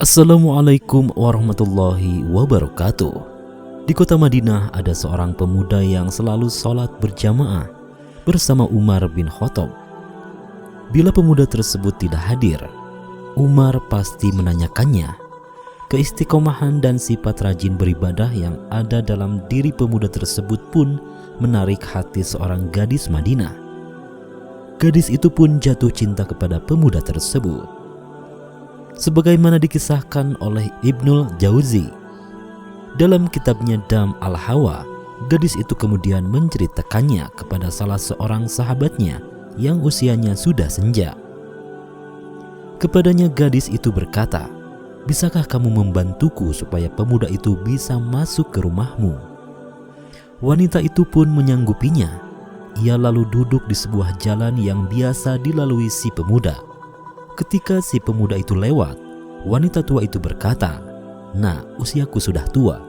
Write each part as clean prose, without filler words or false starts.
Assalamualaikum warahmatullahi wabarakatuh. Di kota Madinah ada seorang pemuda yang selalu sholat berjamaah bersama Umar bin Khattab. Bila pemuda tersebut tidak hadir, Umar pasti menanyakannya. Keistiqomahan dan sifat rajin beribadah yang ada dalam diri pemuda tersebut pun menarik hati seorang gadis Madinah. Gadis itu pun jatuh cinta kepada pemuda tersebut. Sebagaimana dikisahkan oleh Ibnul Jauzi dalam kitabnya Dam al-Hawa, gadis itu kemudian menceritakannya kepada salah seorang sahabatnya yang usianya sudah senja. Kepadanya gadis itu berkata, "Bisakah kamu membantuku supaya pemuda itu bisa masuk ke rumahmu?" Wanita itu pun menyanggupinya. Ia lalu duduk di sebuah jalan yang biasa dilalui si pemuda. Ketika si pemuda itu lewat, wanita tua itu berkata, "Nah, usiaku sudah tua.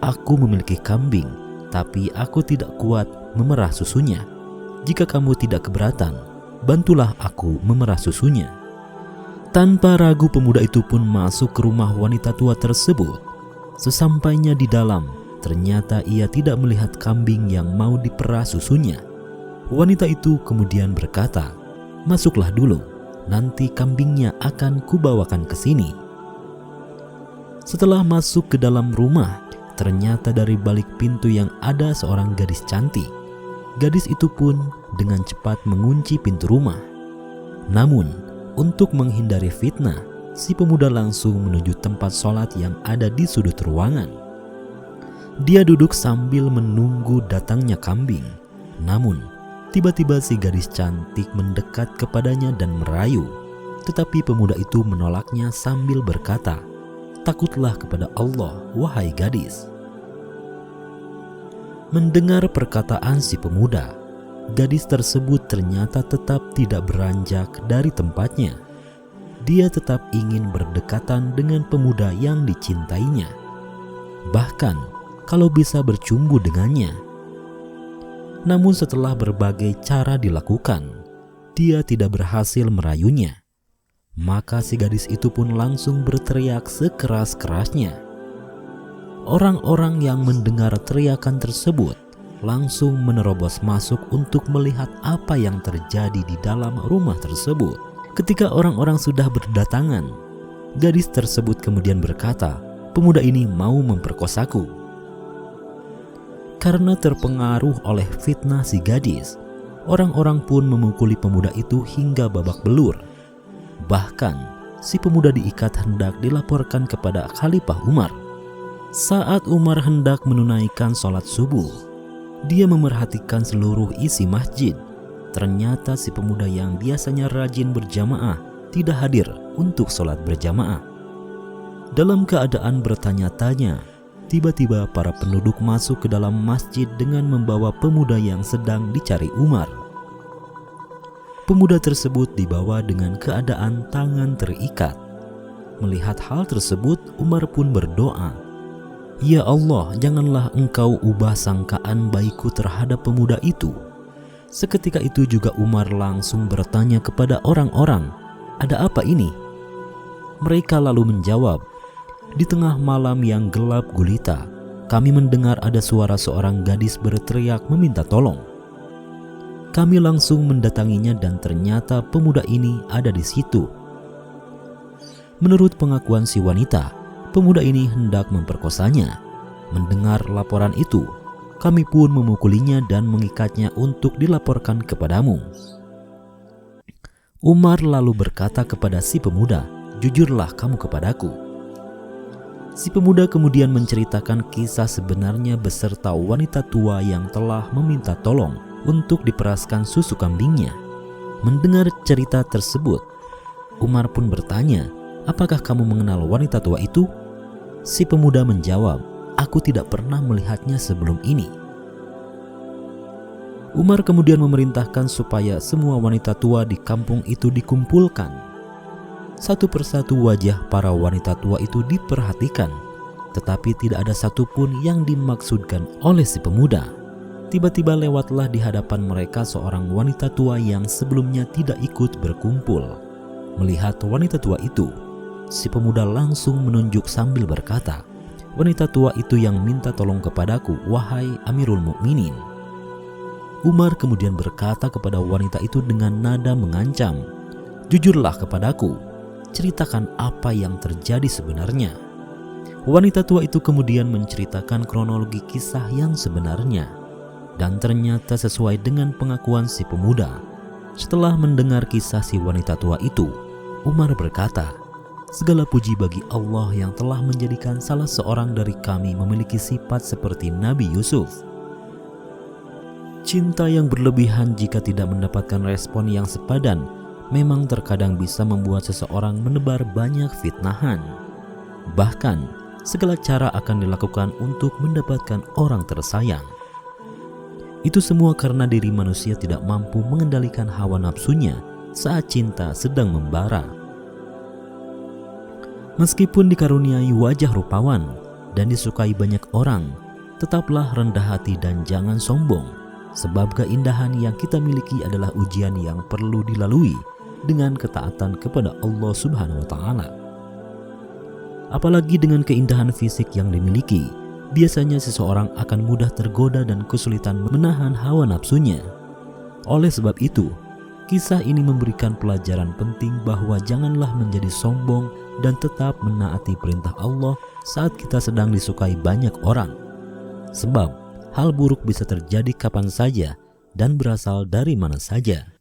Aku memiliki kambing, tapi aku tidak kuat memerah susunya. Jika kamu tidak keberatan, bantulah aku memerah susunya." Tanpa ragu pemuda itu pun masuk ke rumah wanita tua tersebut. Sesampainya di dalam, ternyata ia tidak melihat kambing yang mau diperah susunya. Wanita itu kemudian berkata, "Masuklah dulu. Nanti kambingnya akan kubawakan ke sini." Setelah masuk ke dalam rumah, ternyata dari balik pintu yang ada seorang gadis cantik. Gadis itu pun dengan cepat mengunci pintu rumah. Namun, untuk menghindari fitnah, si pemuda langsung menuju tempat sholat yang ada di sudut ruangan. Dia duduk sambil menunggu datangnya kambing. Namun, tiba-tiba si gadis cantik mendekat kepadanya dan merayu. Tetapi pemuda itu menolaknya sambil berkata, "Takutlah kepada Allah, wahai gadis." Mendengar perkataan si pemuda, gadis tersebut ternyata tetap tidak beranjak dari tempatnya. Dia tetap ingin berdekatan dengan pemuda yang dicintainya. Bahkan, kalau bisa bercumbu dengannya. Namun setelah berbagai cara dilakukan, dia tidak berhasil merayunya. Maka si gadis itu pun langsung berteriak sekeras-kerasnya. Orang-orang yang mendengar teriakan tersebut langsung menerobos masuk untuk melihat apa yang terjadi di dalam rumah tersebut. Ketika orang-orang sudah berdatangan, gadis tersebut kemudian berkata, "Pemuda ini mau memperkosaku." Karena terpengaruh oleh fitnah si gadis, orang-orang pun memukuli pemuda itu hingga babak belur. Bahkan, si pemuda diikat hendak dilaporkan kepada Khalifah Umar. Saat Umar hendak menunaikan sholat subuh, dia memerhatikan seluruh isi masjid. Ternyata si pemuda yang biasanya rajin berjamaah tidak hadir untuk sholat berjamaah. Dalam keadaan bertanya-tanya, tiba-tiba para penduduk masuk ke dalam masjid dengan membawa pemuda yang sedang dicari Umar. Pemuda tersebut dibawa dengan keadaan tangan terikat. Melihat hal tersebut, Umar pun berdoa, "Ya Allah, janganlah engkau ubah sangkaan baikku terhadap pemuda itu." Seketika itu juga Umar langsung bertanya kepada orang-orang, "Ada apa ini?" Mereka lalu menjawab, "Di tengah malam yang gelap gulita, kami mendengar ada suara seorang gadis berteriak meminta tolong. Kami langsung mendatanginya dan ternyata pemuda ini ada di situ." Menurut pengakuan si wanita, pemuda ini hendak memperkosanya. Mendengar laporan itu, kami pun memukulinya dan mengikatnya untuk dilaporkan kepadamu. Umar lalu berkata kepada si pemuda, "Jujurlah kamu kepadaku." Si pemuda kemudian menceritakan kisah sebenarnya beserta wanita tua yang telah meminta tolong untuk diperaskan susu kambingnya. Mendengar cerita tersebut, Umar pun bertanya, "Apakah kamu mengenal wanita tua itu?" Si pemuda menjawab, "Aku tidak pernah melihatnya sebelum ini." Umar kemudian memerintahkan supaya semua wanita tua di kampung itu dikumpulkan. Satu persatu wajah para wanita tua itu diperhatikan, tetapi tidak ada satupun yang dimaksudkan oleh si pemuda. Tiba-tiba lewatlah di hadapan mereka seorang wanita tua yang sebelumnya tidak ikut berkumpul. Melihat wanita tua itu, si pemuda langsung menunjuk sambil berkata, "Wanita tua itu yang minta tolong kepadaku, wahai Amirul Mukminin." Umar kemudian berkata kepada wanita itu dengan nada mengancam, "Jujurlah kepadaku, ceritakan apa yang terjadi sebenarnya." Wanita tua itu kemudian menceritakan kronologi kisah yang sebenarnya, dan ternyata sesuai dengan pengakuan si pemuda. Setelah mendengar kisah si wanita tua itu, Umar berkata, "Segala puji bagi Allah yang telah menjadikan salah seorang dari kami memiliki sifat seperti Nabi Yusuf." Cinta yang berlebihan jika tidak mendapatkan respon yang sepadan memang terkadang bisa membuat seseorang menebar banyak fitnahan. Bahkan, segala cara akan dilakukan untuk mendapatkan orang tersayang. Itu semua karena diri manusia tidak mampu mengendalikan hawa nafsunya saat cinta sedang membara. Meskipun dikaruniai wajah rupawan dan disukai banyak orang, tetaplah rendah hati dan jangan sombong, sebab keindahan yang kita miliki adalah ujian yang perlu dilalui dengan ketaatan kepada Allah Subhanahu wa Ta'ala. Apalagi dengan keindahan fisik yang dimiliki, biasanya seseorang akan mudah tergoda dan kesulitan menahan hawa nafsunya. Oleh sebab itu, kisah ini memberikan pelajaran penting bahwa janganlah menjadi sombong dan tetap menaati perintah Allah saat kita sedang disukai banyak orang. Sebab hal buruk bisa terjadi kapan saja dan berasal dari mana saja.